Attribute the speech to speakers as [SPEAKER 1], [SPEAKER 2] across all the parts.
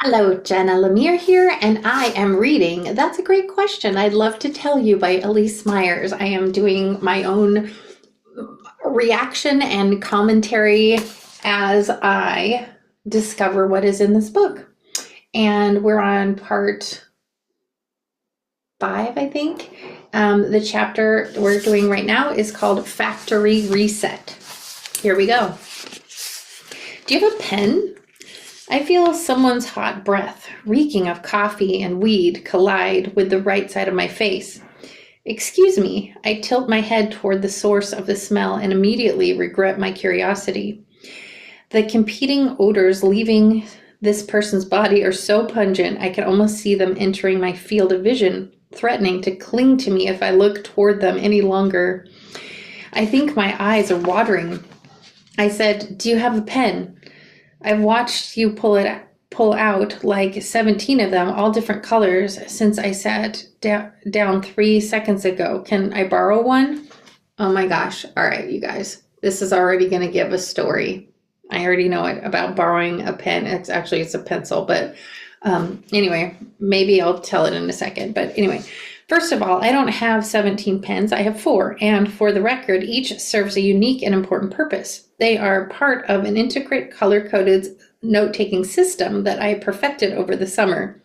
[SPEAKER 1] Hello, Jenna LaMere here, and I am reading That's a Great Question I'd Love to Tell You by Elyse Myers. I am doing my own reaction and commentary as I discover what is in this book. And we're on part 5, I think. The chapter we're doing right now is called Factory Reset. Here we go. Do you have a pen? I feel someone's hot breath, reeking of coffee and weed, collide with the right side of my face. Excuse me, I tilt my head toward the source of the smell and immediately regret my curiosity. The competing odors leaving this person's body are so pungent I can almost see them entering my field of vision, threatening to cling to me if I look toward them any longer. I think my eyes are watering. I said, "Do you have a pen? I've watched you pull out like 17 of them, all different colors, since I sat down 3 seconds ago. Can I borrow one?" Oh my gosh. All right, you guys. This is already going to give a story. I already know it about borrowing a pen. It's a pencil, but anyway, maybe I'll tell it in a second. But anyway, first of all, I don't have 17 pens. I have 4. And for the record, each serves a unique and important purpose. They are part of an intricate color-coded note-taking system that I perfected over the summer.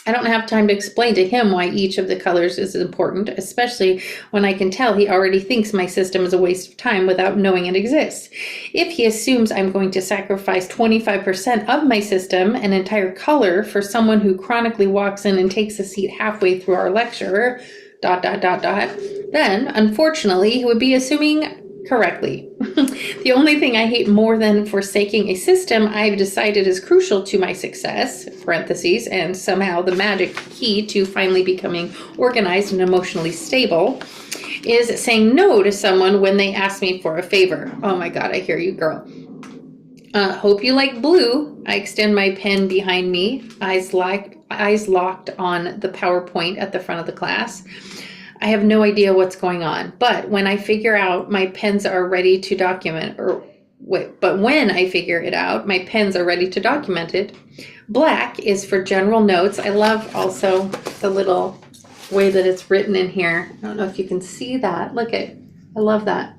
[SPEAKER 1] I don't have time to explain to him why each of the colors is important, especially when I can tell he already thinks my system is a waste of time without knowing it exists. If he assumes I'm going to sacrifice 25% of my system, an entire color, for someone who chronically walks in and takes a seat halfway through our lecture, then, unfortunately, he would be assuming correctly. The only thing I hate more than forsaking a system I've decided is crucial to my success, parentheses, and somehow the magic key to finally becoming organized and emotionally stable, is saying no to someone when they ask me for a favor. Oh my God, I hear you, girl. Hope you like blue. I extend my pen behind me, eyes locked on the PowerPoint at the front of the class. I have no idea what's going on, but when I figure out my pens are ready to document, when I figure it out, my pens are ready to document it. Black is for general notes. I love also the little way that it's written in here. I don't know if you can see that. Look at, I love that.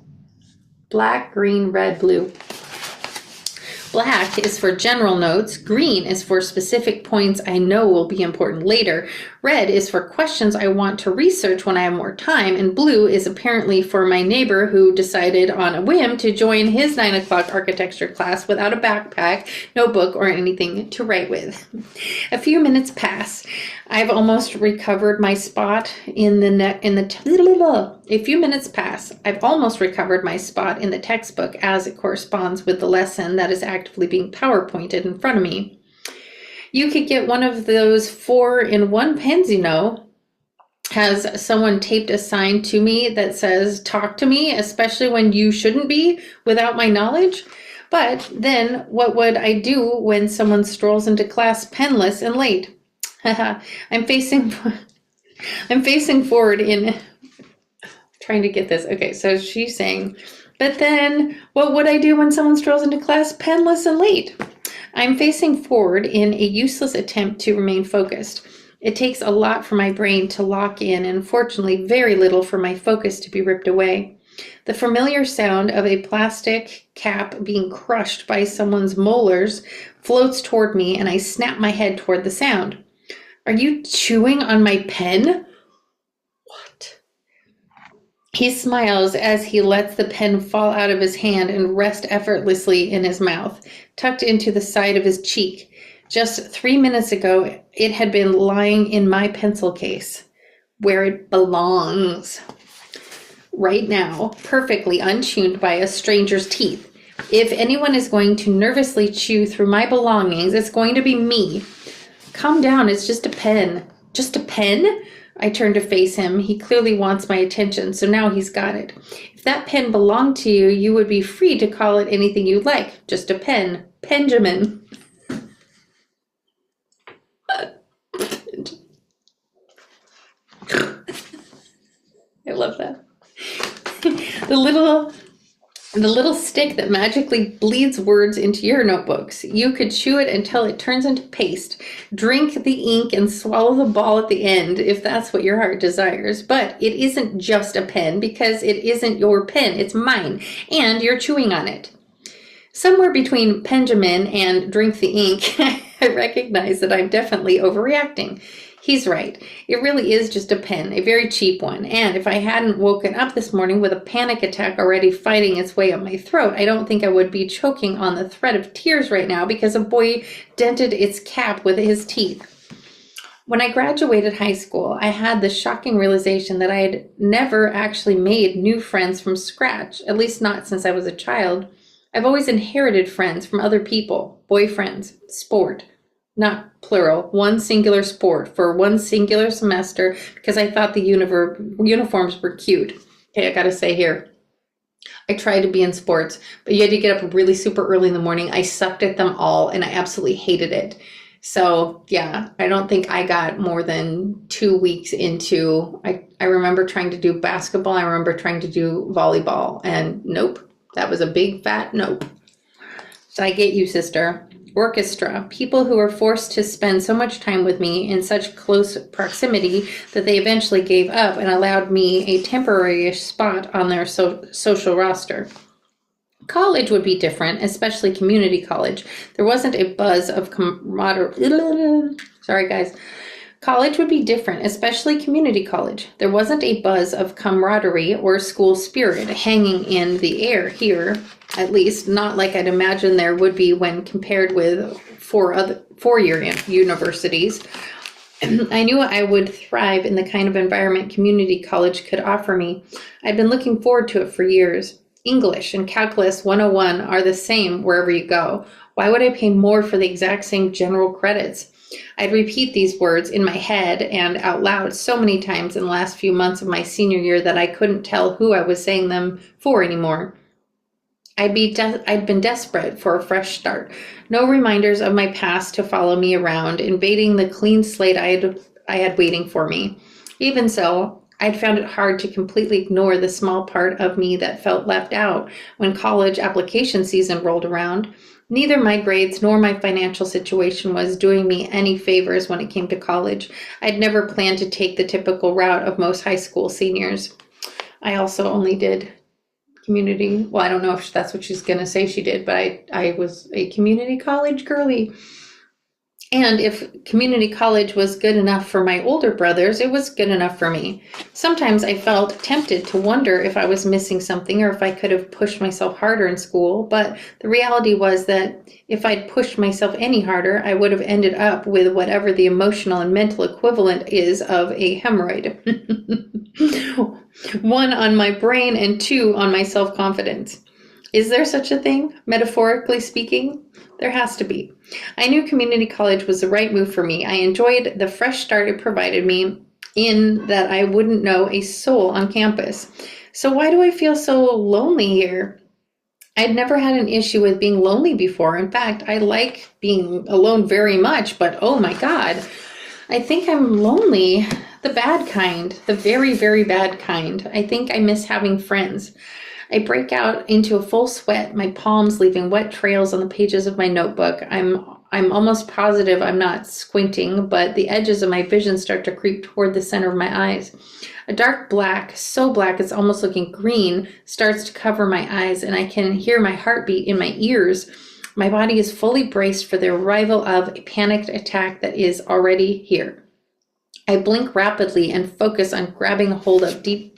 [SPEAKER 1] Black, green, red, blue. Black is for general notes. Green is for specific points I know will be important later. Red is for questions I want to research when I have more time. And blue is apparently for my neighbor who decided on a whim to join his 9 o'clock architecture class without a backpack, notebook, or anything to write with. A few minutes pass. I've almost recovered my spot in the A few minutes pass. I've almost recovered my spot in the textbook as it corresponds with the lesson that is actively being PowerPointed in front of me. You could get one of those 4-in-1 pens, you know. Has someone taped a sign to me that says, "Talk to me, especially when you shouldn't be," without my knowledge? But then what would I do when someone strolls into class penless and late? I'm facing forward in trying to get this. Okay, so she's saying, but then what would I do when someone strolls into class penless and late? I'm facing forward in a useless attempt to remain focused. It takes a lot for my brain to lock in, and fortunately very little for my focus to be ripped away. The familiar sound of a plastic cap being crushed by someone's molars floats toward me, and I snap my head toward the sound. Are you chewing on my pen? What? He smiles as he lets the pen fall out of his hand and rest effortlessly in his mouth, tucked into the side of his cheek. Just 3 minutes ago, it had been lying in my pencil case, where it belongs. Right now, perfectly untuned by a stranger's teeth. If anyone is going to nervously chew through my belongings, it's going to be me. Calm down, it's just a pen. Just a pen? I turn to face him. He clearly wants my attention, so now he's got it. If that pen belonged to you, you would be free to call it anything you like. Just a pen. Benjamin. I love that. The little the little stick that magically bleeds words into your notebooks. You could chew it until it turns into paste, drink the ink and swallow the ball at the end if that's what your heart desires. But it isn't just a pen because it isn't your pen, it's mine, and you're chewing on it. Somewhere between Benjamin and drink the ink, I recognize that I'm definitely overreacting. He's right. It really is just a pen, a very cheap one. And if I hadn't woken up this morning with a panic attack already fighting its way up my throat, I don't think I would be choking on the thread of tears right now because a boy dented its cap with his teeth. When I graduated high school, I had the shocking realization that I had never actually made new friends from scratch, at least not since I was a child. I've always inherited friends from other people, boyfriends, sport. Not plural, one singular sport for one singular semester because I thought the uniforms were cute. Okay, I gotta say here, I tried to be in sports, but you had to get up really super early in the morning. I sucked at them all and I absolutely hated it. So yeah, I don't think I got more than 2 weeks into, I remember trying to do basketball. I remember trying to do volleyball and nope, that was a big fat nope. So I get you, sister. Orchestra, people who were forced to spend so much time with me in such close proximity that they eventually gave up and allowed me a temporary-ish spot on their social roster. College would be different, especially community college. There wasn't a buzz of camaraderie. Sorry, guys. College would be different, especially community college. There wasn't a buzz of camaraderie or school spirit hanging in the air here, at least not like I'd imagine there would be when compared with four-year universities. I knew I would thrive in the kind of environment community college could offer me. I'd been looking forward to it for years. English and Calculus 101 are the same wherever you go. Why would I pay more for the exact same general credits? I'd repeat these words in my head and out loud so many times in the last few months of my senior year that I couldn't tell who I was saying them for anymore. I'd been desperate for a fresh start. No reminders of my past to follow me around, invading the clean slate I had waiting for me. Even so, I'd found it hard to completely ignore the small part of me that felt left out when college application season rolled around. Neither my grades nor my financial situation was doing me any favors when it came to college. I'd never planned to take the typical route of most high school seniors. I also only did community. Well, I don't know if that's what she's going to say she did, but I was a community college girly. And if community college was good enough for my older brothers, it was good enough for me. Sometimes I felt tempted to wonder if I was missing something or if I could have pushed myself harder in school. But the reality was that if I'd pushed myself any harder, I would have ended up with whatever the emotional and mental equivalent is of a hemorrhoid. 1 on my brain and 2 on my self-confidence. Is there such a thing, metaphorically speaking? There has to be. I knew community college was the right move for me. I enjoyed the fresh start it provided me in that I wouldn't know a soul on campus. So why do I feel so lonely here? I'd never had an issue with being lonely before. In fact, I like being alone very much, but oh my God, I think I'm lonely. The bad kind, the very, very bad kind. I think I miss having friends. I break out into a full sweat, my palms leaving wet trails on the pages of my notebook. I'm almost positive I'm not squinting, but the edges of my vision start to creep toward the center of my eyes. A dark black, so black it's almost looking green, starts to cover my eyes, and I can hear my heartbeat in my ears. My body is fully braced for the arrival of a panicked attack that is already here. I blink rapidly and focus on grabbing a hold of deep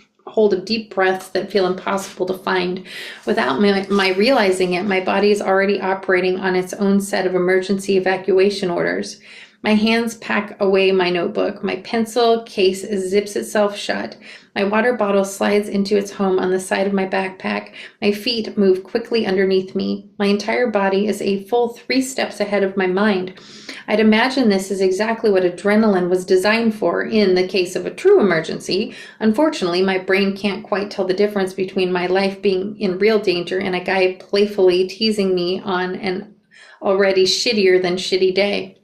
[SPEAKER 1] breaths that feel impossible to find. Without my realizing it, my body is already operating on its own set of emergency evacuation orders. My hands pack away my notebook. My pencil case zips itself shut. My water bottle slides into its home on the side of my backpack. My feet move quickly underneath me. My entire body is a full 3 steps ahead of my mind. I'd imagine this is exactly what adrenaline was designed for in the case of a true emergency. Unfortunately, my brain can't quite tell the difference between my life being in real danger and a guy playfully teasing me on an already shittier than shitty day.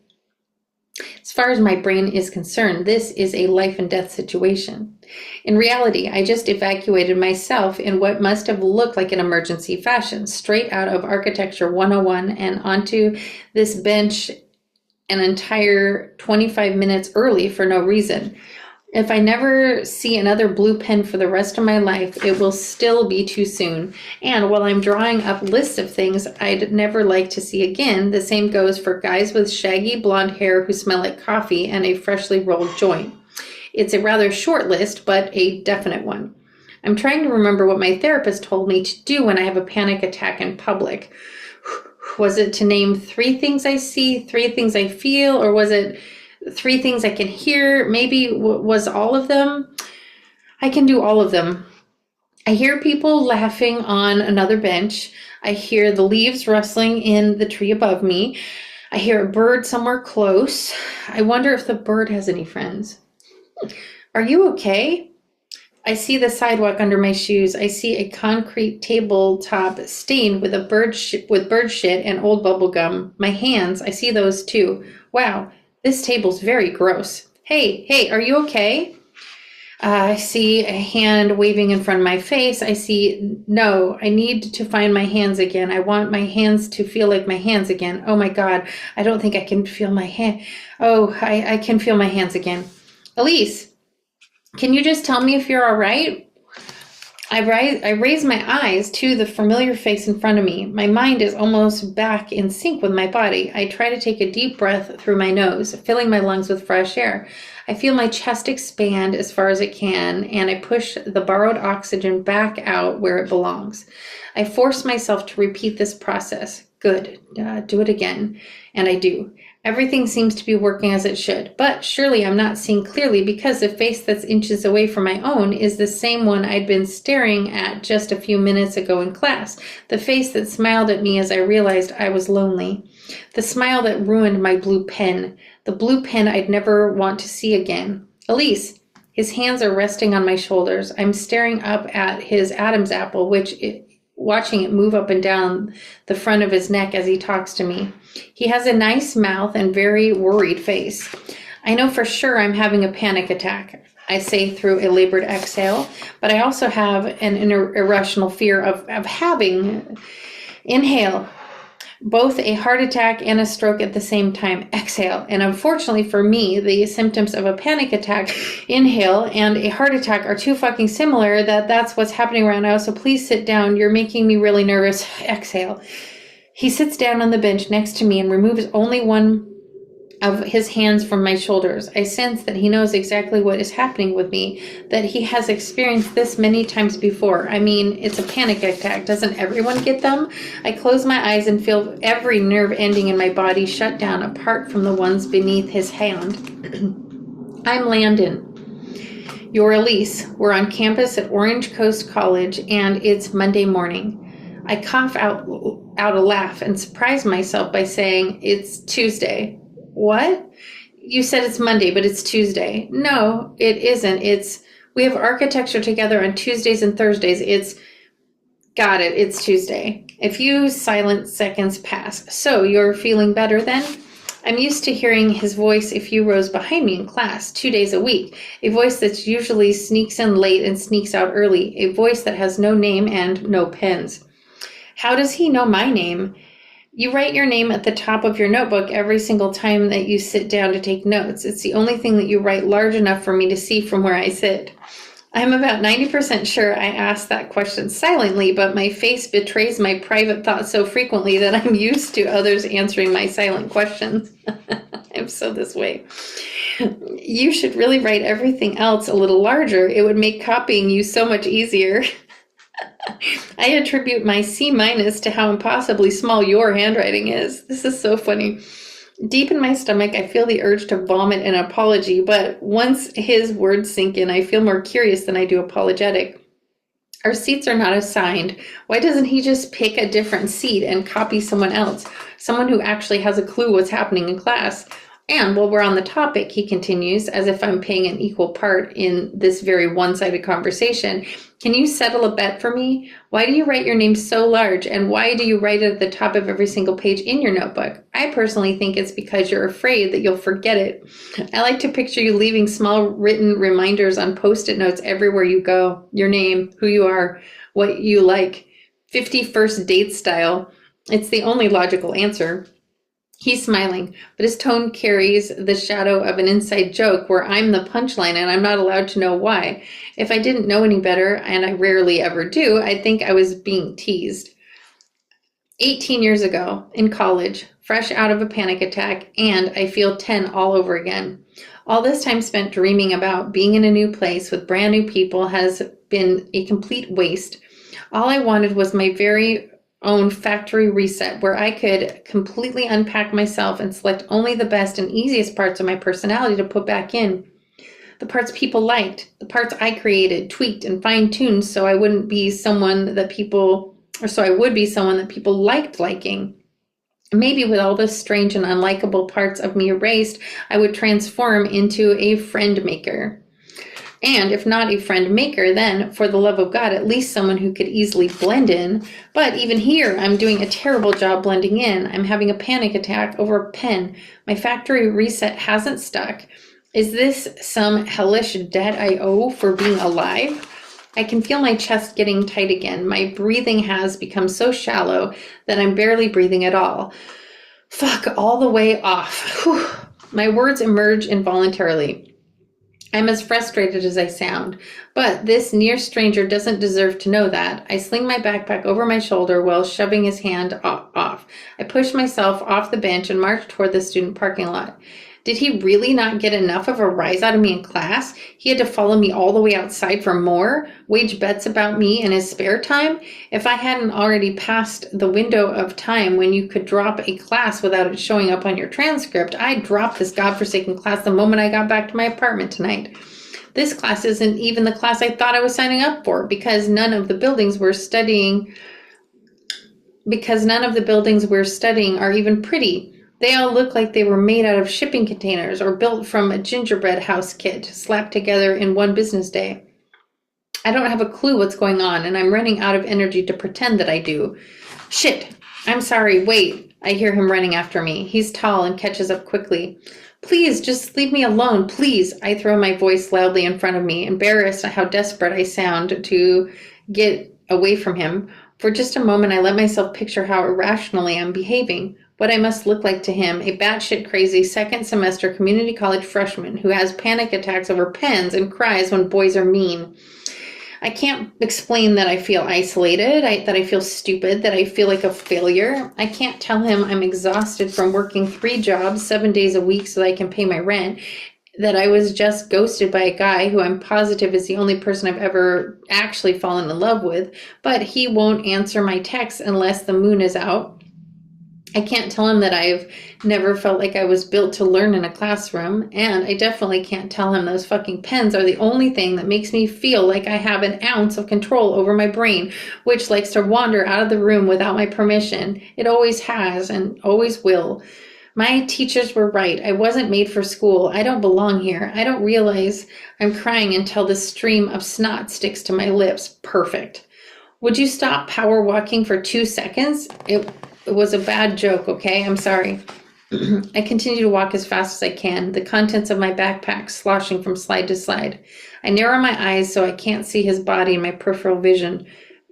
[SPEAKER 1] As far as my brain is concerned, this is a life and death situation. In reality, I just evacuated myself in what must have looked like an emergency fashion, straight out of Architecture 101 and onto this bench an entire 25 minutes early for no reason. If I never see another blue pen for the rest of my life, it will still be too soon. And while I'm drawing up lists of things I'd never like to see again, the same goes for guys with shaggy blonde hair who smell like coffee and a freshly rolled joint. It's a rather short list, but a definite one. I'm trying to remember what my therapist told me to do when I have a panic attack in public. Was it to name 3 things I see, 3 things I feel, or was it 3 things I can hear? Maybe was all of them? I can do all of them. I hear people laughing on another bench. I hear the leaves rustling in the tree above me. I hear a bird somewhere close. I wonder if the bird has any friends. Are you okay? I see the sidewalk under my shoes. I see a concrete tabletop stained with bird shit and old bubble gum. My hands, I see those too. Wow, this table's very gross. Hey, are you okay? I see a hand waving in front of my face. I see, no, I need to find my hands again. I want my hands to feel like my hands again. Oh my God, I don't think I can feel my hand. Oh, I can feel my hands again. Elyse, can you just tell me if you're all right? I raise my eyes to the familiar face in front of me. My mind is almost back in sync with my body. I try to take a deep breath through my nose, filling my lungs with fresh air. I feel my chest expand as far as it can, and I push the borrowed oxygen back out where it belongs. I force myself to repeat this process. Good. Do it again. And I do. Everything seems to be working as it should, but surely I'm not seeing clearly because the face that's inches away from my own is the same one I'd been staring at just a few minutes ago in class, the face that smiled at me as I realized I was lonely, the smile that ruined my blue pen, the blue pen I'd never want to see again. Elyse, his hands are resting on my shoulders. I'm staring up at his Adam's apple, watching it move up and down the front of his neck as he talks to me. He has a nice mouth and very worried face. I know for sure I'm having a panic attack, I say through a labored exhale, but I also have an irrational fear of having. Inhale. Both a heart attack and a stroke at the same time. Exhale. And unfortunately for me, the symptoms of a panic attack, inhale, and a heart attack are too fucking similar that's what's happening right now. So please sit down. You're making me really nervous. Exhale. He sits down on the bench next to me and removes only one of his hands from my shoulders. I sense that he knows exactly what is happening with me, that he has experienced this many times before. I mean, it's a panic attack. Doesn't everyone get them? I close my eyes and feel every nerve ending in my body shut down apart from the ones beneath his hand. I'm Landon. You're Elyse. We're on campus at Orange Coast College, and it's Monday morning. I cough out a laugh and surprise myself by saying, it's Tuesday. What? You said it's Monday, but it's Tuesday. No, it isn't. We have architecture together on Tuesdays and Thursdays. Got it. It's Tuesday. A few silent seconds pass. So you're feeling better then? I'm used to hearing his voice a few rows behind me in class, 2 days a week. A voice that usually sneaks in late and sneaks out early. A voice that has no name and no pens. How does he know my name? You write your name at the top of your notebook every single time that you sit down to take notes. It's the only thing that you write large enough for me to see from where I sit. I'm about 90% sure I asked that question silently, but my face betrays my private thoughts so frequently that I'm used to others answering my silent questions. I'm so this way. You should really write everything else a little larger. It would make copying you so much easier. I attribute my C- to how impossibly small your handwriting is. This is so funny. Deep in my stomach, I feel the urge to vomit an apology, but once his words sink in, I feel more curious than I do apologetic. Our seats are not assigned. Why doesn't he just pick a different seat and copy someone else? Someone who actually has a clue what's happening in class. And while we're on the topic, he continues, as if I'm paying an equal part in this very one-sided conversation, can you settle a bet for me? Why do you write your name so large, and why do you write it at the top of every single page in your notebook? I personally think it's because you're afraid that you'll forget it. I like to picture you leaving small written reminders on Post-it notes everywhere you go. Your name, who you are, what you like, 51st date style. It's the only logical answer. He's smiling, but his tone carries the shadow of an inside joke where I'm the punchline and I'm not allowed to know why. If I didn't know any better, and I rarely ever do, I'd think I was being teased. 18 years ago, in college, fresh out of a panic attack, and I feel 10 all over again. All this time spent dreaming about being in a new place with brand new people has been a complete waste. All I wanted was my very own factory reset where I could completely unpack myself and select only the best and easiest parts of my personality to put back in. The parts people liked, the parts I created, tweaked, and fine-tuned so I would be someone that people liked liking. Maybe with all the strange and unlikable parts of me erased, I would transform into a friend maker. And if not a friend maker, then, for the love of God, at least someone who could easily blend in. But even here, I'm doing a terrible job blending in. I'm having a panic attack over a pen. My factory reset hasn't stuck. Is this some hellish debt I owe for being alive? I can feel my chest getting tight again. My breathing has become so shallow that I'm barely breathing at all. Fuck all the way off. Whew. My words emerge involuntarily. I'm as frustrated as I sound, but this near stranger doesn't deserve to know that. I sling my backpack over my shoulder while shoving his hand off. I push myself off the bench and march toward the student parking lot. Did he really not get enough of a rise out of me in class? He had to follow me all the way outside for more? Wage bets about me in his spare time? If I hadn't already passed the window of time when you could drop a class without it showing up on your transcript, I'd drop this godforsaken class the moment I got back to my apartment tonight. This class isn't even the class I thought I was signing up for because none of the buildings we're studying are even pretty. They all look like they were made out of shipping containers or built from a gingerbread house kit slapped together in one business day. I don't have a clue what's going on, and I'm running out of energy to pretend that I do. Shit! I'm sorry, wait! I hear him running after me. He's tall and catches up quickly. Please, just leave me alone, please! I throw my voice loudly in front of me, embarrassed at how desperate I sound to get away from him. For just a moment, I let myself picture how irrationally I'm behaving. What I must look like to him, a batshit crazy second semester community college freshman who has panic attacks over pens and cries when boys are mean. I can't explain that I feel isolated, that I feel stupid, that I feel like a failure. I can't tell him I'm exhausted from working 3 jobs 7 days a week so that I can pay my rent, that I was just ghosted by a guy who I'm positive is the only person I've ever actually fallen in love with, but he won't answer my texts unless the moon is out. I can't tell him that I've never felt like I was built to learn in a classroom, and I definitely can't tell him those fucking pens are the only thing that makes me feel like I have an ounce of control over my brain, which likes to wander out of the room without my permission. It always has and always will. My teachers were right. I wasn't made for school. I don't belong here. I don't realize I'm crying until the stream of snot sticks to my lips. Perfect. Would you stop power walking for 2 seconds? It was a bad joke, okay? I'm sorry. I continue to walk as fast as I can, the contents of my backpack sloshing from slide to slide. I narrow my eyes so I can't see his body in my peripheral vision.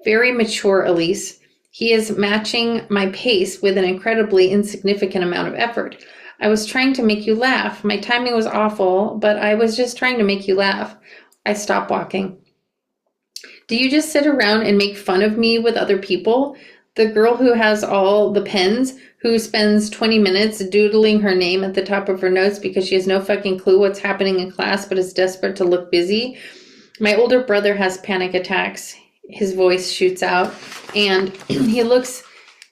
[SPEAKER 1] Very mature, Elyse. He is matching my pace with an incredibly insignificant amount of effort. I was trying to make you laugh. My timing was awful, but I was just trying to make you laugh. I stop walking. Do you just sit around and make fun of me with other people? The girl who has all the pens, who spends 20 minutes doodling her name at the top of her notes because she has no fucking clue what's happening in class but is desperate to look busy. My older brother has panic attacks. His voice shoots out, and he looks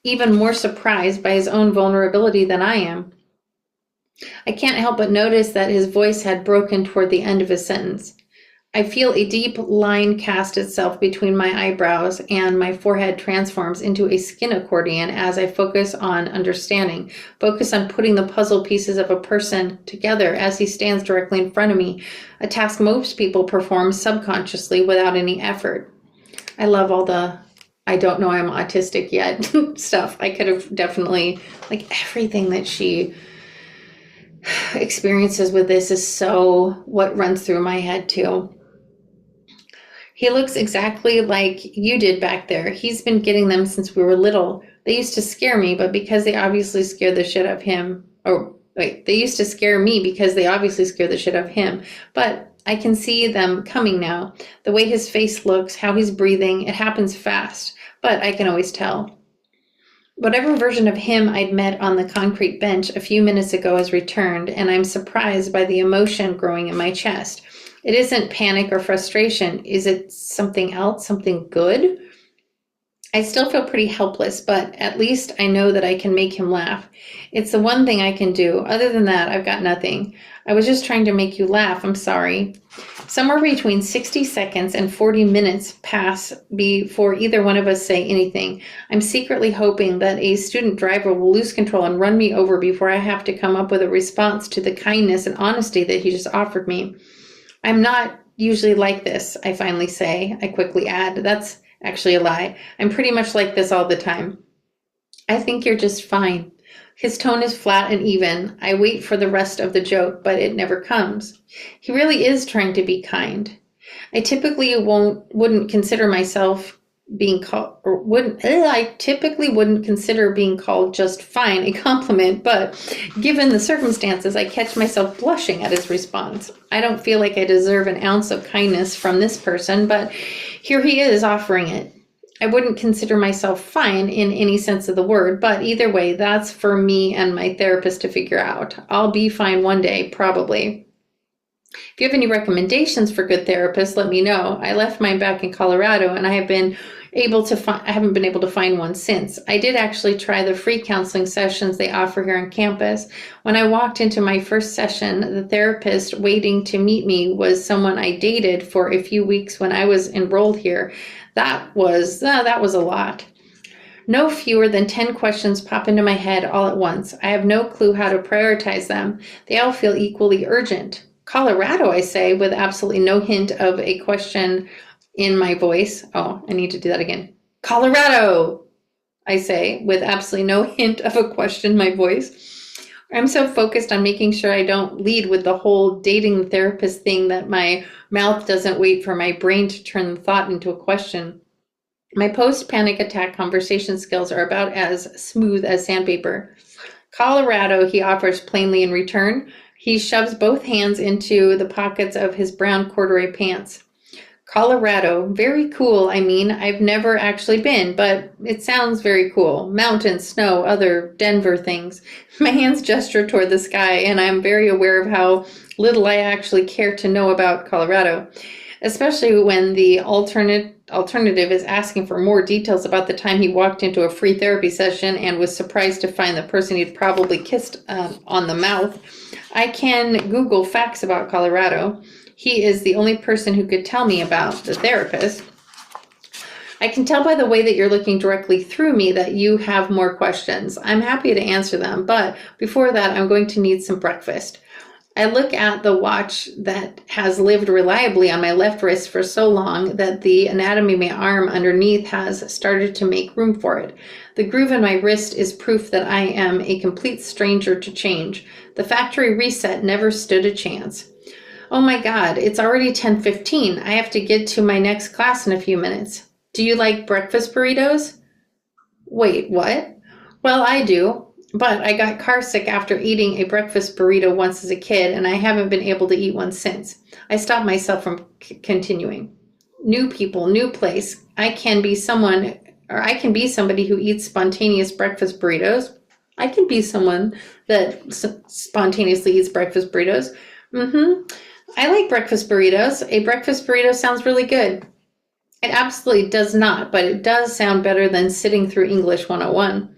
[SPEAKER 1] even more surprised by his own vulnerability than I am. I can't help but notice that his voice had broken toward the end of his sentence. I feel a deep line cast itself between my eyebrows, and my forehead transforms into a skin accordion as I focus on understanding, focus on putting the puzzle pieces of a person together as he stands directly in front of me, a task most people perform subconsciously without any effort. I love all the I don't know I'm autistic yet stuff. I could have definitely, like, everything that she experiences with this is so what runs through my head too. He looks exactly like you did back there. He's been getting them since we were little. They used to scare me, but because they obviously scared the shit out of him. They used to scare me because they obviously scared the shit out of him. But I can see them coming now. The way his face looks, how he's breathing, it happens fast. But I can always tell. Whatever version of him I'd met on the concrete bench a few minutes ago has returned, and I'm surprised by the emotion growing in my chest. It isn't panic or frustration. Is it something else, something good? I still feel pretty helpless, but at least I know that I can make him laugh. It's the one thing I can do. Other than that, I've got nothing. I was just trying to make you laugh. I'm sorry. Somewhere between 60 seconds and 40 minutes pass before either one of us say anything. I'm secretly hoping that a student driver will lose control and run me over before I have to come up with a response to the kindness and honesty that he just offered me. I'm not usually like this, I finally say. I quickly add, that's actually a lie. I'm pretty much like this all the time. I think you're just fine. His tone is flat and even. I wait for the rest of the joke, but it never comes. He really is trying to be kind. I typically wouldn't consider myself being called, I typically wouldn't consider being called just fine a compliment, but given the circumstances, I catch myself blushing at his response. I don't feel like I deserve an ounce of kindness from this person, but here he is offering it. I wouldn't consider myself fine in any sense of the word, but either way, that's for me and my therapist to figure out. I'll be fine one day, probably. If you have any recommendations for good therapists, let me know. I left mine back in Colorado, and I haven't been able to find one since. I did actually try the free counseling sessions they offer here on campus. When I walked into my first session, the therapist waiting to meet me was someone I dated for a few weeks when I was enrolled here. That was a lot. No fewer than 10 questions pop into my head all at once. I have no clue how to prioritize them. They all feel equally urgent. Colorado, I say, with absolutely no hint of a question in my voice. Oh, I need to do that again. Colorado, I say, with absolutely no hint of a question in my voice. I'm so focused on making sure I don't lead with the whole dating the therapist thing that my mouth doesn't wait for my brain to turn the thought into a question. My post-panic attack conversation skills are about as smooth as sandpaper. Colorado, he offers plainly in return. He shoves both hands into the pockets of his brown corduroy pants. Colorado, very cool. I mean, I've never actually been, but it sounds very cool. Mountains, snow, other Denver things. My hands gesture toward the sky, and I'm very aware of how little I actually care to know about Colorado, especially when the alternative is asking for more details about the time he walked into a free therapy session and was surprised to find the person he'd probably kissed on the mouth. I can Google facts about Colorado. He is the only person who could tell me about the therapist. I can tell by the way that you're looking directly through me that you have more questions. I'm happy to answer them, but before that, I'm going to need some breakfast. I look at the watch that has lived reliably on my left wrist for so long that the anatomy of my arm underneath has started to make room for it. The groove in my wrist is proof that I am a complete stranger to change. The factory reset never stood a chance. Oh my God, it's already 10:15. I have to get to my next class in a few minutes. Do you like breakfast burritos? Wait, what? Well, I do. But I got car sick after eating a breakfast burrito once as a kid, and I haven't been able to eat one since. I stopped myself from continuing. New people, new place. I can be somebody who eats spontaneous breakfast burritos. I can be someone that spontaneously eats breakfast burritos. I like breakfast burritos. A breakfast burrito sounds really good. It absolutely does not, but it does sound better than sitting through English 101.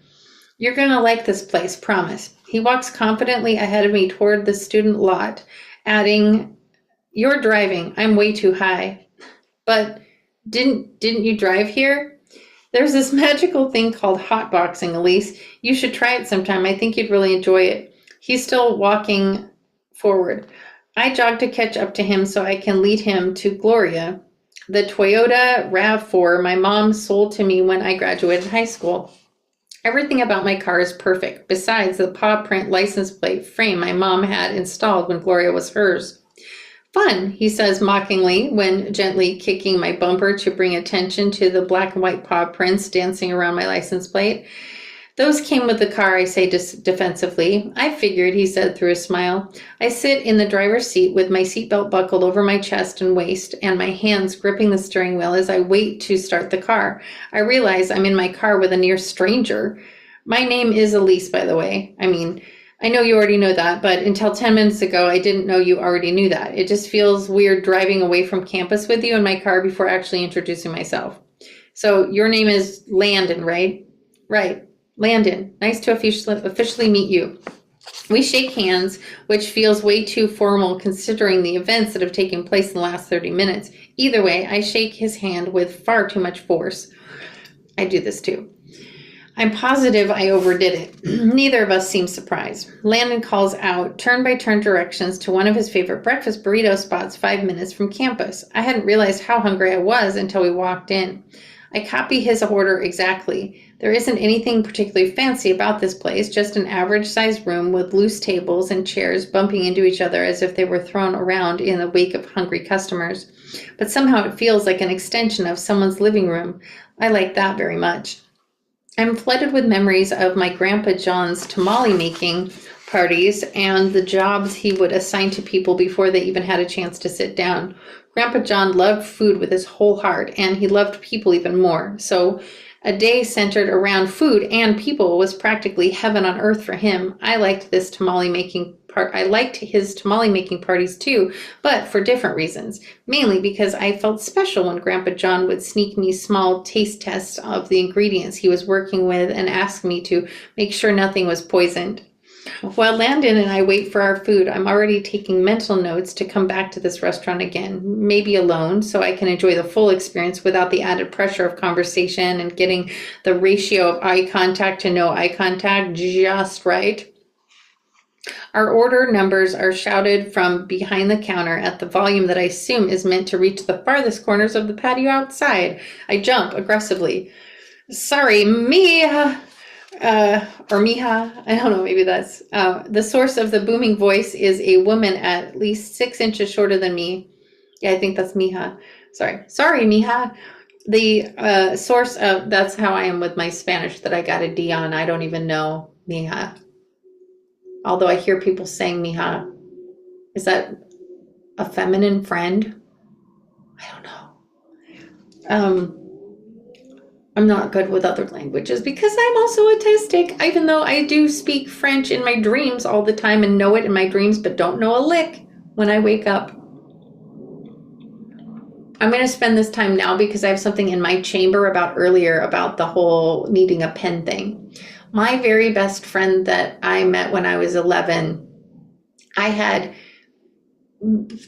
[SPEAKER 1] You're going to like this place, promise. He walks confidently ahead of me toward the student lot, adding You're driving. I'm way too high. But didn't you drive here? There's this magical thing called hotboxing, Elyse. You should try it sometime. I think you'd really enjoy it. He's still walking forward. I jog to catch up to him so I can lead him to Gloria, the Toyota RAV4 my mom sold to me when I graduated high school. Everything about my car is perfect, besides the paw print license plate frame my mom had installed when Gloria was hers. Fun, he says mockingly when gently kicking my bumper to bring attention to the black and white paw prints dancing around my license plate. Those came with the car, I say defensively. I figured, he said through a smile. I sit in the driver's seat with my seatbelt buckled over my chest and waist and my hands gripping the steering wheel as I wait to start the car. I realize I'm in my car with a near stranger. My name is Elyse, by the way. I know you already know that, but until 10 minutes ago, I didn't know you already knew that. It just feels weird driving away from campus with you in my car before actually introducing myself. So your name is Landon, right? Right. Landon. Nice to officially meet you. We shake hands, which feels way too formal considering the events that have taken place in the last 30 minutes. Either way, I shake his hand with far too much force. I do this too. I'm positive I overdid it. Neither of us seems surprised. Landon calls out turn-by-turn directions to one of his favorite breakfast burrito spots 5 minutes from campus. I hadn't realized how hungry I was until we walked in. I copy his order exactly. There isn't anything particularly fancy about this place, just an average-sized room with loose tables and chairs bumping into each other as if they were thrown around in the wake of hungry customers. But somehow it feels like an extension of someone's living room. I like that very much. I'm flooded with memories of my Grandpa John's tamale making parties and the jobs he would assign to people before they even had a chance to sit down. Grandpa John loved food with his whole heart, and he loved people even more. So a day centered around food and people was practically heaven on earth for him. I liked his tamale making parties too, but for different reasons. Mainly because I felt special when Grandpa John would sneak me small taste tests of the ingredients he was working with and ask me to make sure nothing was poisoned. While Landon and I wait for our food, I'm already taking mental notes to come back to this restaurant again, maybe alone, so I can enjoy the full experience without the added pressure of conversation and getting the ratio of eye contact to no eye contact just right. Our order numbers are shouted from behind the counter at the volume that I assume is meant to reach the farthest corners of the patio outside. I jump aggressively. Sorry, Mia. Or Mija, I don't know, maybe that's, the source of the booming voice is a woman at least 6 inches shorter than me. Yeah, I think that's Mija. Sorry, Mija. The source of, that's how I am with my Spanish that I got a D on. I don't even know Mija. Although I hear people saying Mija. Is that a feminine friend? I don't know. I'm not good with other languages because I'm also autistic, even though I do speak French in my dreams all the time and know it in my dreams, but don't know a lick when I wake up. I'm going to spend this time now because I have something in my chamber about earlier about the whole needing a pen thing. My very best friend that I met when I was 11, I had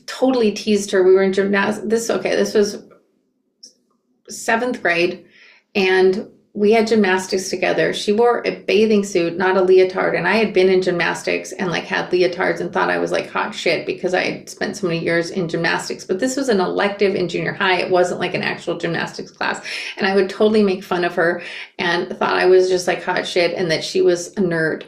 [SPEAKER 1] totally teased her. We were in gymnastics. This was 7th grade. And we had gymnastics together. She wore a bathing suit, not a leotard. And I had been in gymnastics and had leotards and thought I was hot shit because I had spent so many years in gymnastics. But this was an elective in junior high. It wasn't an actual gymnastics class. And I would totally make fun of her and thought I was just hot shit and that she was a nerd.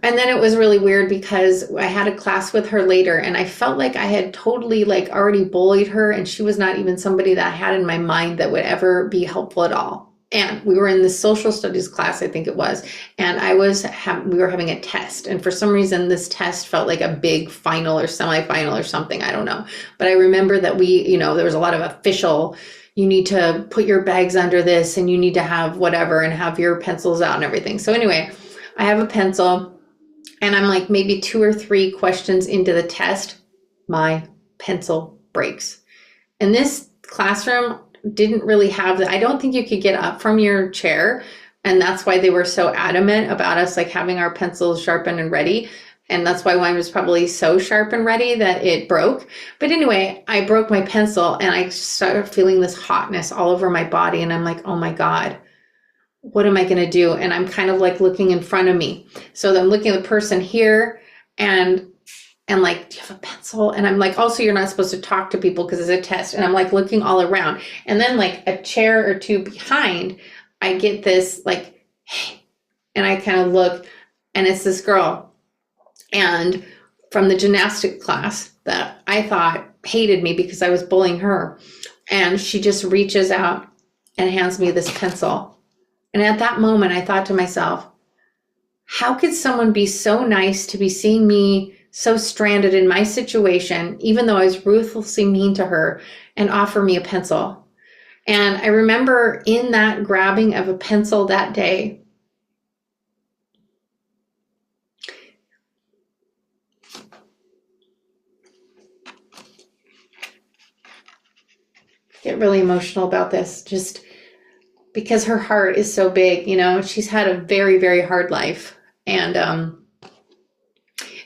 [SPEAKER 1] And then it was really weird because I had a class with her later and I felt like I had totally already bullied her and she was not even somebody that I had in my mind that would ever be helpful at all. And we were in the social studies class, I think it was, and we were having a test. And for some reason, this test felt like a big final or semifinal or something. I don't know. But I remember that there was a lot of official, you need to put your bags under this and you need to have whatever and have your pencils out and everything. So anyway, I have a pencil. And I'm maybe 2 or 3 questions into the test, my pencil breaks. And this classroom didn't really have I don't think you could get up from your chair. And that's why they were so adamant about us having our pencils sharpened and ready. And that's why mine was probably so sharp and ready that it broke. But anyway, I broke my pencil and I started feeling this hotness all over my body. And I'm like, oh my God, what am I going to do? And I'm kind of like looking in front of me. So I'm looking at the person here and like, do you have a pencil? And I'm like, also, you're not supposed to talk to people because it's a test. And I'm like looking all around. And then like a chair or two behind, I get this like, hey, and I kind of look and it's this girl. And from the gymnastic class that I thought hated me because I was bullying her. And she just reaches out and hands me this pencil. And at that moment, I thought to myself, how could someone be so nice to be seeing me so stranded in my situation, even though I was ruthlessly mean to her, and offer me a pencil? And I remember in that grabbing of a pencil that day, get really emotional about this, just because her heart is so big. You know, she's had a very, very hard life, and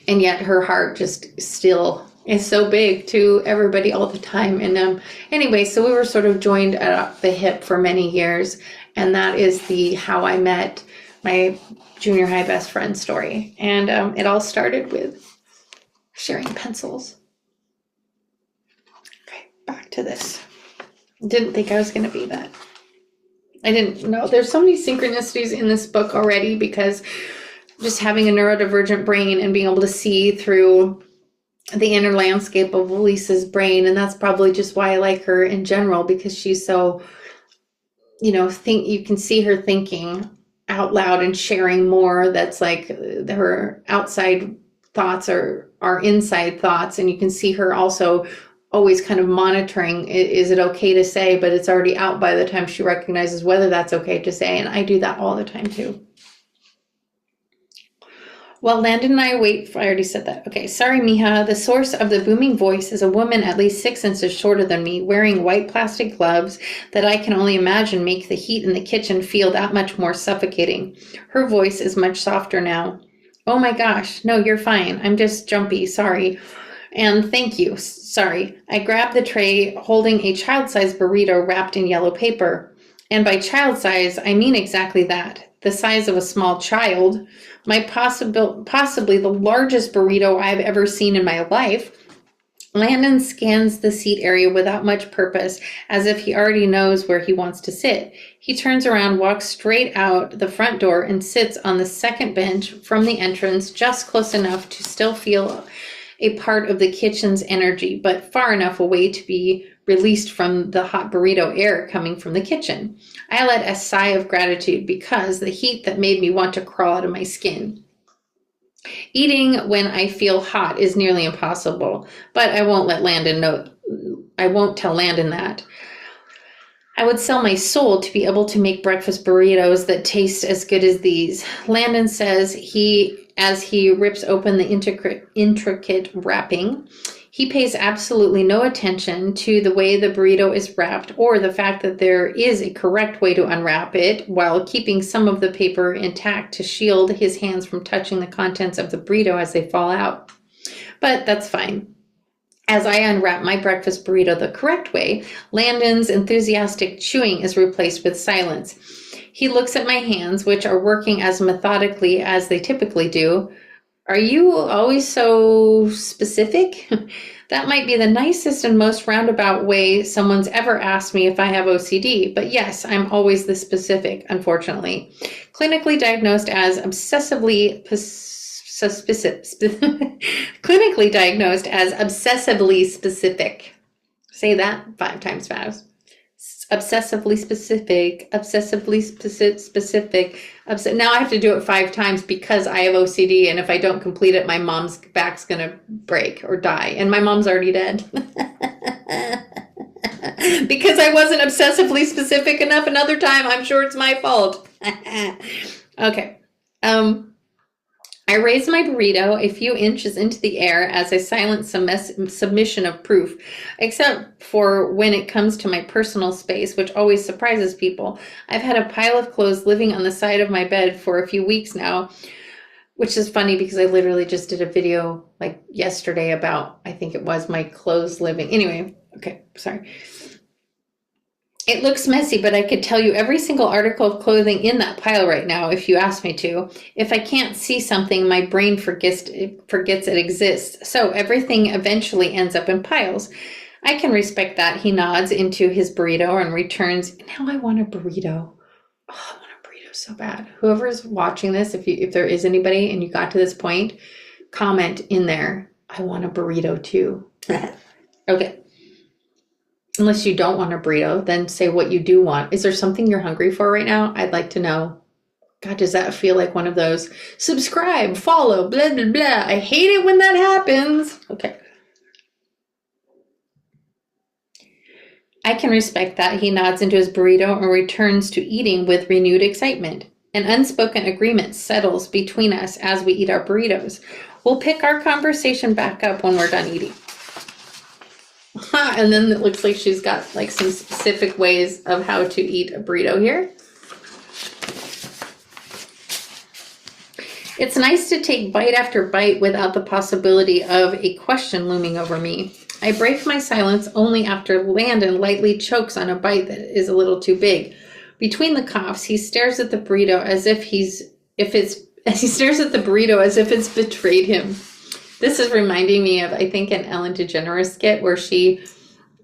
[SPEAKER 1] yet her heart just still is so big to everybody all the time. And anyway, so we were sort of joined at the hip for many years, and that is the how I met my junior high best friend story. And it all started with sharing pencils. Okay, back to this. Didn't think I was going to be that. I didn't know. There's so many synchronicities in this book already, because just having a neurodivergent brain and being able to see through the inner landscape of Elyse's brain. And that's probably just why I like her in general, because she's so, you know, you can see her thinking out loud and sharing more. That's like her outside thoughts are inside thoughts. And you can see her also always kind of monitoring, is it okay to say, but it's already out by the time she recognizes whether that's okay to say. And I do that all the time too. Well, Landon and I wait for, I already said that. Okay, sorry, Mija. The source of the booming voice is a woman at least 6 inches shorter than me, wearing white plastic gloves that I can only imagine make the heat in the kitchen feel that much more suffocating. Her voice is much softer now. Oh my gosh, no, you're fine. I'm just jumpy, sorry. And thank you, sorry. I grabbed the tray holding a child-sized burrito wrapped in yellow paper. And by child size, I mean exactly that. The size of a small child. Possibly the largest burrito I've ever seen in my life. Landon scans the seat area without much purpose, as if he already knows where he wants to sit. He turns around, walks straight out the front door, and sits on the second bench from the entrance, just close enough to still feel a part of the kitchen's energy, but far enough away to be released from the hot burrito air coming from the kitchen. I let a sigh of gratitude, because the heat that made me want to crawl out of my skin. Eating when I feel hot is nearly impossible, but I won't let Landon know. I won't tell Landon that. I would sell my soul to be able to make breakfast burritos that taste as good as these. Landon says as he rips open the intricate wrapping. He pays absolutely no attention to the way the burrito is wrapped, or the fact that there is a correct way to unwrap it while keeping some of the paper intact to shield his hands from touching the contents of the burrito as they fall out. But that's fine. As I unwrap my breakfast burrito the correct way, Landon's enthusiastic chewing is replaced with silence. He looks at my hands, which are working as methodically as they typically do. Are you always so specific? That might be the nicest and most roundabout way someone's ever asked me if I have OCD, but yes, I'm always this specific, unfortunately. Clinically diagnosed as obsessively specific. Say that 5 times fast. Obsessively specific. Now I have to do it 5 times because I have OCD, and if I don't complete it, my mom's back's gonna break or die, and my mom's already dead. Because I wasn't obsessively specific enough another time. I'm sure it's my fault. Okay. I raise my burrito a few inches into the air as a silent submission of proof, except for when it comes to my personal space, which always surprises people. I've had a pile of clothes living on the side of my bed for a few weeks now, which is funny because I literally just did a video like yesterday about, I think it was my clothes living. Anyway, okay, sorry. It looks messy, but I could tell you every single article of clothing in that pile right now if you ask me to. If I can't see something, my brain forgets it exists. So everything eventually ends up in piles. I can respect that. He nods into his burrito and returns. Now I want a burrito. Oh, I want a burrito so bad. Whoever is watching this, if there is anybody and you got to this point, comment in there. I want a burrito too. Okay. Unless you don't want a burrito, then say what you do want. Is there something you're hungry for right now? I'd like to know. God, does that feel like one of those subscribe, follow, blah, blah, blah. I hate it when that happens. Okay. I can respect that. He nods into his burrito and returns to eating with renewed excitement. An unspoken agreement settles between us as we eat our burritos. We'll pick our conversation back up when we're done eating. And then it looks like she's got like some specific ways of how to eat a burrito here. It's nice to take bite after bite without the possibility of a question looming over me. I break my silence only after Landon lightly chokes on a bite that is a little too big. Between the coughs, he stares at the burrito as if it's betrayed him. This is reminding me of, I think, an Ellen DeGeneres skit where she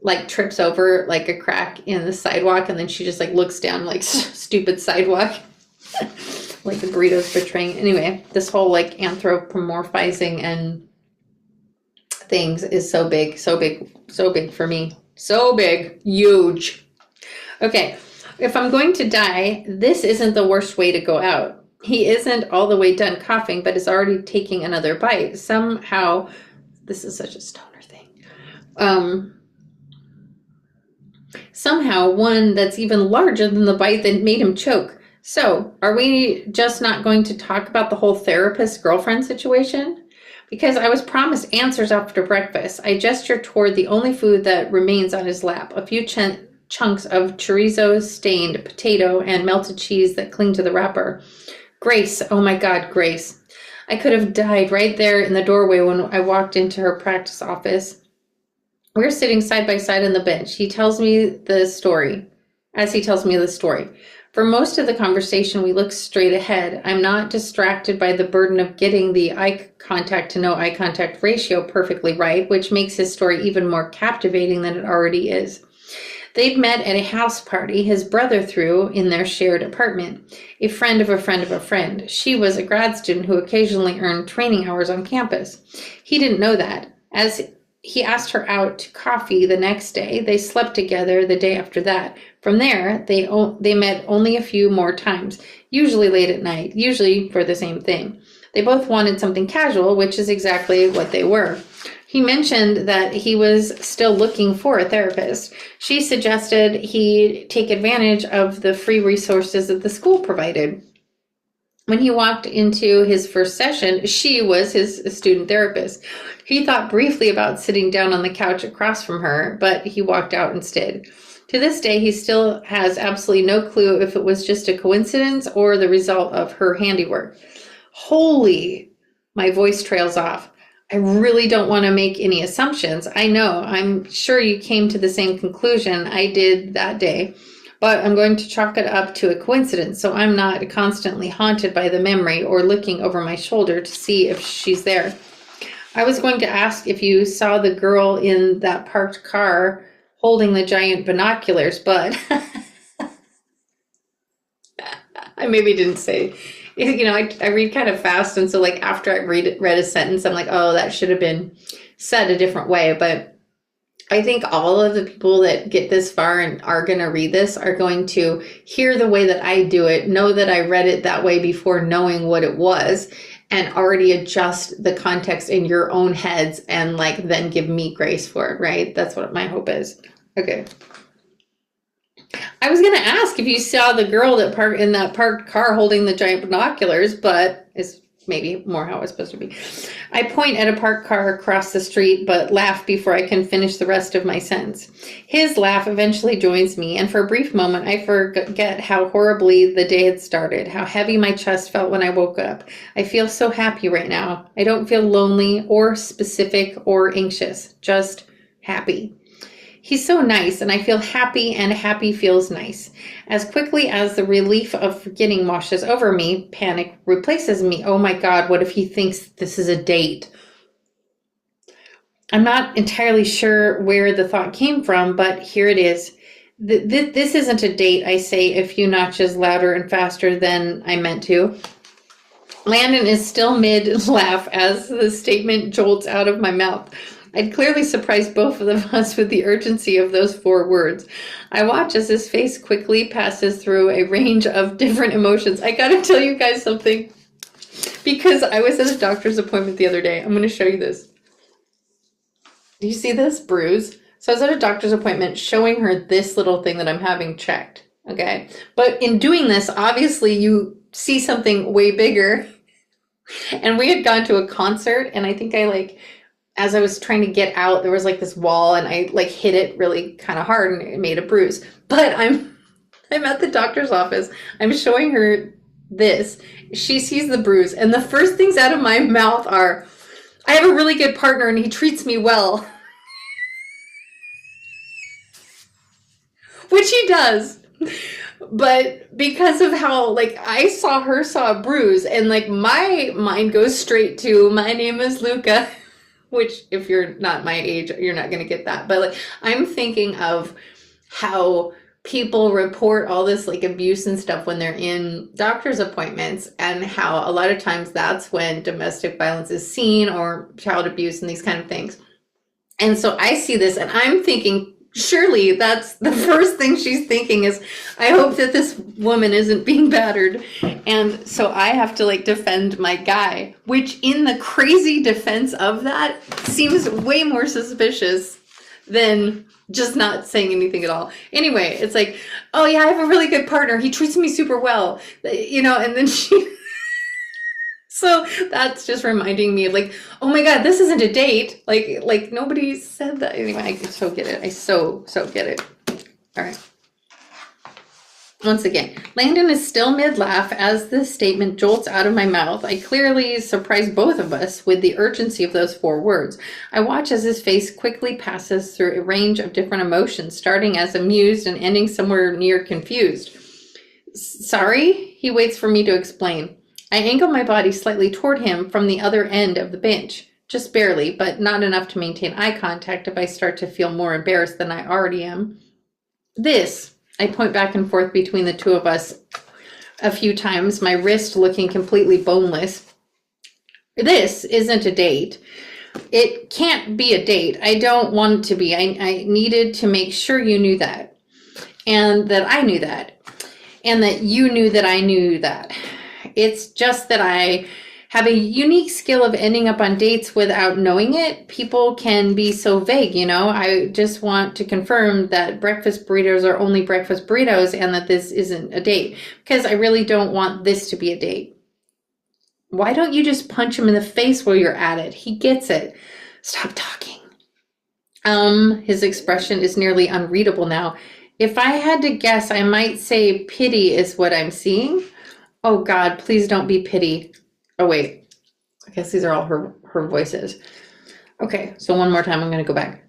[SPEAKER 1] like trips over like a crack in the sidewalk and then she just like looks down like stupid sidewalk. Like the burrito's betraying. Anyway, this whole like anthropomorphizing and things is so big for me. So big, huge. Okay, if I'm going to die, this isn't the worst way to go out. He isn't all the way done coughing, but is already taking another bite. Somehow, this is such a stoner thing. Somehow, one that's even larger than the bite that made him choke. So, are we just not going to talk about the whole therapist-girlfriend situation? Because I was promised answers after breakfast. I gesture toward the only food that remains on his lap, a few chunks of chorizo, stained potato, and melted cheese that cling to the wrapper. Grace, oh my God, Grace. I could have died right there in the doorway when I walked into her practice office. We're sitting side by side on the bench. As he tells me the story. For most of the conversation, we look straight ahead. I'm not distracted by the burden of getting the eye contact to no eye contact ratio perfectly right, which makes his story even more captivating than it already is. They'd met at a house party his brother threw in their shared apartment. A friend of a friend of a friend. She was a grad student who occasionally earned training hours on campus. He didn't know that. As he asked her out to coffee the next day, they slept together the day after that. From there, they met only a few more times, usually late at night, usually for the same thing. They both wanted something casual, which is exactly what they were. He mentioned that he was still looking for a therapist. She suggested he take advantage of the free resources that the school provided. When he walked into his first session, she was his student therapist. He thought briefly about sitting down on the couch across from her, but he walked out instead. To this day, he still has absolutely no clue if it was just a coincidence or the result of her handiwork. Holy, my voice trails off. I really don't want to make any assumptions. I know, I'm sure you came to the same conclusion I did that day, but I'm going to chalk it up to a coincidence so I'm not constantly haunted by the memory or looking over my shoulder to see if she's there. I was going to ask if you saw the girl in that parked car holding the giant binoculars, but I maybe didn't say. I read kind of fast, and so like after I read a sentence, I'm like, oh, that should have been said a different way. But I think all of the people that get this far and are going to read this are going to hear the way that I do it, know that I read it that way before knowing what it was, and already adjust the context in your own heads and like then give me grace for it, right? That's what my hope is. Okay. I was going to ask if you saw the girl that parked in that parked car holding the giant binoculars, but it's maybe more how it's supposed to be. I point at a parked car across the street, but laugh before I can finish the rest of my sentence. His laugh eventually joins me, and for a brief moment, I forget how horribly the day had started, how heavy my chest felt when I woke up. I feel so happy right now. I don't feel lonely or specific or anxious, just happy. He's so nice, and I feel happy, and happy feels nice. As quickly as the relief of forgetting washes over me, panic replaces me. Oh my God, what if he thinks this is a date? I'm not entirely sure where the thought came from, but here it is. This isn't a date, I say a few notches louder and faster than I meant to. Landon is still mid-laugh as the statement jolts out of my mouth. I'd clearly surprised both of us with the urgency of those 4 words. I watch as his face quickly passes through a range of different emotions. I gotta tell you guys something, because I was at a doctor's appointment the other day. I'm gonna show you this. Do you see this bruise? So I was at a doctor's appointment showing her this little thing that I'm having checked, okay? But in doing this, obviously you see something way bigger. And we had gone to a concert, and I think as I was trying to get out, there was this wall, and I hit it really kind of hard, and it made a bruise. But I'm at the doctor's office. I'm showing her this. She sees the bruise, and the first things out of my mouth are, I have a really good partner, and he treats me well. Which he does. But because of how, I saw a bruise, and, my mind goes straight to, my name is Luca. Which, if you're not my age, you're not going to get that. But I'm thinking of how people report all this abuse and stuff when they're in doctor's appointments, and how a lot of times that's when domestic violence is seen, or child abuse and these kind of things. And so I see this, and I'm thinking, surely that's the first thing she's thinking is, I hope that this woman isn't being battered. And so I have to defend my guy, which in the crazy defense of that seems way more suspicious than just not saying anything at all. Anyway, it's oh yeah, I have a really good partner. He treats me super well, and then she... So that's just reminding me of oh my God, this isn't a date. Nobody said that. Anyway, I so get it. I so get it. All right. Once again, Landon is still mid-laugh as this statement jolts out of my mouth. I clearly surprised both of us with the urgency of those 4 words. I watch as his face quickly passes through a range of different emotions, starting as amused and ending somewhere near confused. Sorry? He waits for me to explain. I angle my body slightly toward him from the other end of the bench, just barely, but not enough to maintain eye contact if I start to feel more embarrassed than I already am. I point back and forth between the 2 of us a few times, my wrist looking completely boneless. This isn't a date. It can't be a date. I don't want it to be. I needed to make sure you knew that, and that I knew that, and that you knew that I knew that. It's just that I have a unique skill of ending up on dates without knowing it. People can be so vague, I just want to confirm that breakfast burritos are only breakfast burritos, and that this isn't a date, because I really don't want this to be a date. Why don't you just punch him in the face while you're at it? He gets it. Stop talking. His expression is nearly unreadable now. If I had to guess, I might say pity is what I'm seeing. Oh God, please don't be pity. Oh wait, I guess these are all her voices. Okay, so one more time, I'm gonna go back.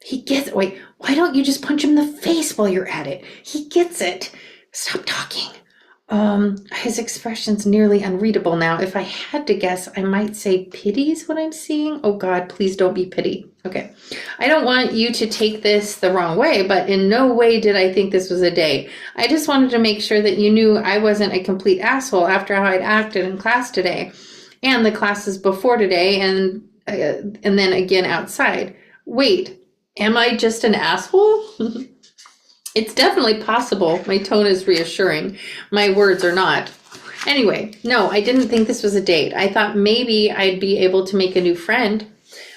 [SPEAKER 1] He gets it. Wait, why don't you just punch him in the face while you're at it? He gets it. Stop talking. His expression's nearly unreadable now. If I had to guess, I might say pity is what I'm seeing. Oh God, please don't be pity. Okay. I don't want you to take this the wrong way, but in no way did I think this was a day. I just wanted to make sure that you knew I wasn't a complete asshole after how I'd acted in class today, and the classes before today, and then again outside. Wait, am I just an asshole? It's definitely possible. My tone is reassuring. My words are not. Anyway, no, I didn't think this was a date. I thought maybe I'd be able to make a new friend.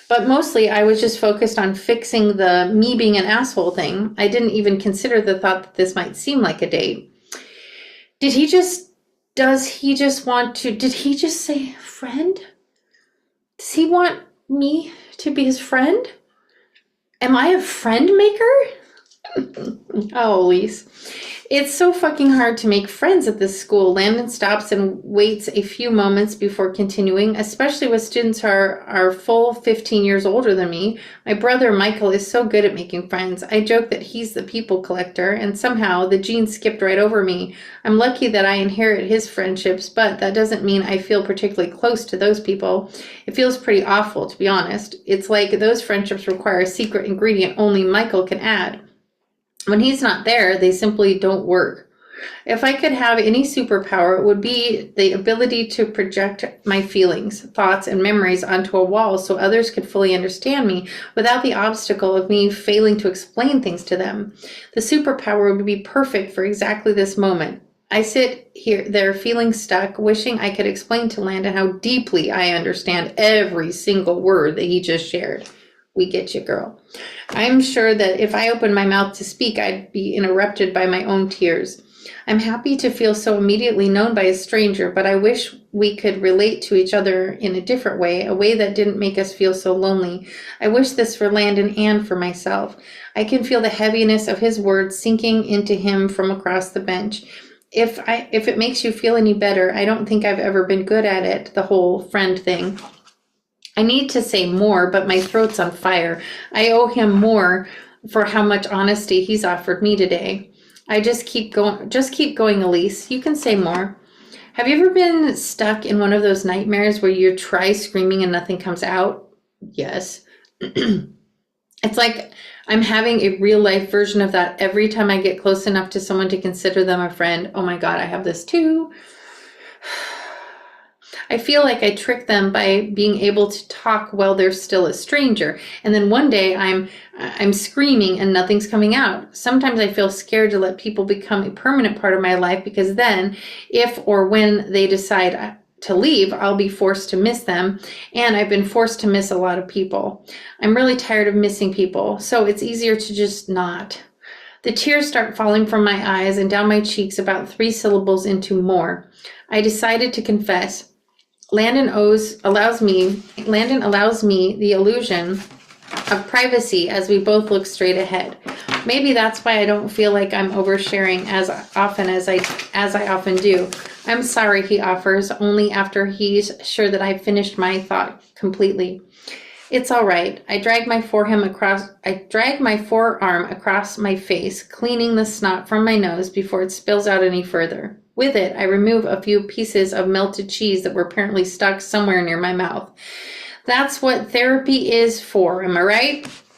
[SPEAKER 1] But mostly I was just focused on fixing the me being an asshole thing. I didn't even consider the thought that this might seem like a date. Did he just say friend? Does he want me to be his friend? Am I a friend maker? Oh, Elyse. It's so fucking hard to make friends at this school. Landon stops and waits a few moments before continuing, especially with students who are full 15 years older than me. My brother Michael is so good at making friends. I joke that he's the people collector, and somehow the gene skipped right over me. I'm lucky that I inherit his friendships, but that doesn't mean I feel particularly close to those people. It feels pretty awful, to be honest. It's like those friendships require a secret ingredient only Michael can add. When he's not there, they simply don't work. If I could have any superpower, it would be the ability to project my feelings, thoughts, and memories onto a wall so others could fully understand me without the obstacle of me failing to explain things to them. The superpower would be perfect for exactly this moment. I sit there feeling stuck, wishing I could explain to Landon how deeply I understand every single word that he just shared. We get you, girl. I'm sure that if I opened my mouth to speak, I'd be interrupted by my own tears. I'm happy to feel so immediately known by a stranger, but I wish we could relate to each other in a different way, a way that didn't make us feel so lonely. I wish this for Landon and for myself. I can feel the heaviness of his words sinking into him from across the bench. If it makes you feel any better, I don't think I've ever been good at it, the whole friend thing. I need to say more, but my throat's on fire. I owe him more for how much honesty he's offered me today. I just keep going, Elyse. You can say more. Have you ever been stuck in one of those nightmares where you try screaming and nothing comes out? Yes. It's like I'm having a real life version of that every time I get close enough to someone to consider them a friend. Oh my God, I have this too. I feel like I trick them by being able to talk while they're still a stranger. And then one day I'm screaming and nothing's coming out. Sometimes I feel scared to let people become a permanent part of my life because then if or when they decide to leave, I'll be forced to miss them. And I've been forced to miss a lot of people. I'm really tired of missing people. So it's easier to just not. The tears start falling from my eyes and down my cheeks about 3 syllables into more. I decided to confess. Landon allows me the illusion of privacy as we both look straight ahead. Maybe that's why I don't feel like I'm oversharing as often as I often do. I'm sorry, he offers, only after he's sure that I've finished my thought completely. It's all right. I drag my forearm across my face, cleaning the snot from my nose before it spills out any further. With it, I remove a few pieces of melted cheese that were apparently stuck somewhere near my mouth. That's what therapy is for, am I right?